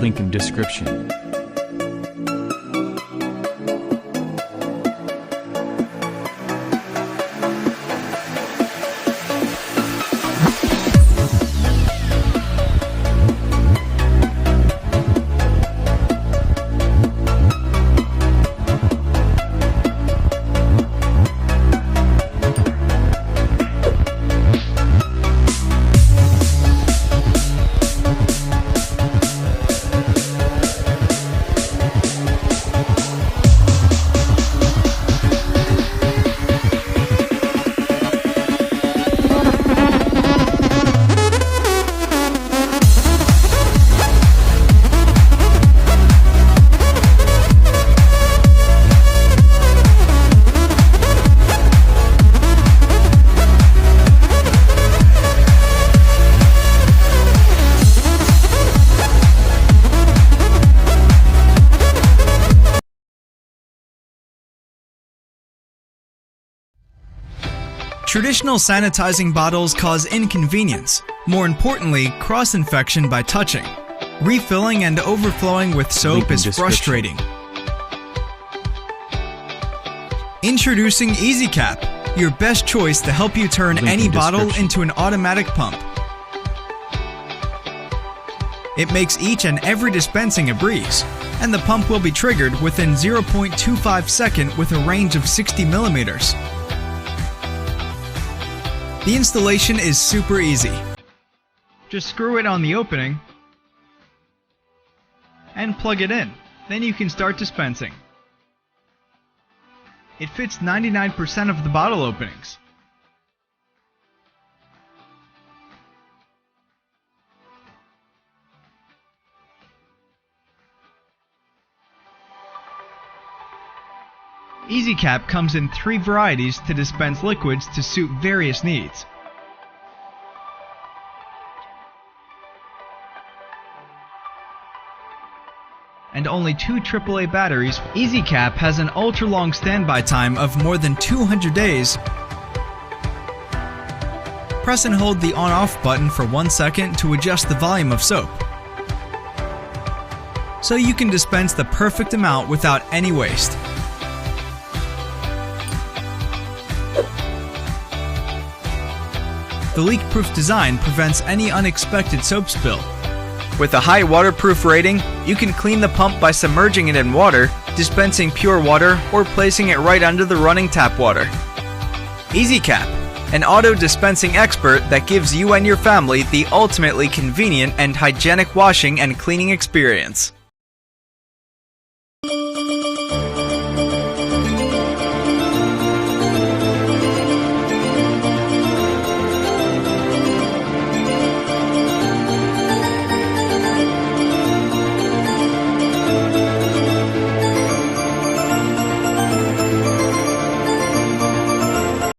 link in description. Traditional sanitizing bottles cause inconvenience, more importantly, cross-infection by touching. Refilling and overflowing with soap is frustrating. Introducing EasyCap, your best choice to help you turn any bottle into an automatic pump. It makes each and every dispensing a breeze, and the pump will be triggered within 0.25 seconds with a range of 60 millimeters. The installation is super easy. Just screw it on the opening and plug it in. Then you can start dispensing. It fits 99% of the bottle openings. EasyCap comes in 3 varieties to dispense liquids to suit various needs. And only 2 AAA batteries. EasyCap has an ultra-long standby time of more than 200 days. Press and hold the on-off button for 1 second to adjust the volume of soap, so you can dispense the perfect amount without any waste. The leak-proof design prevents any unexpected soap spill. With a high waterproof rating, you can clean the pump by submerging it in water, dispensing pure water, or placing it right under the running tap water. EasyCap, an auto-dispensing expert that gives you and your family the ultimately convenient and hygienic washing and cleaning experience.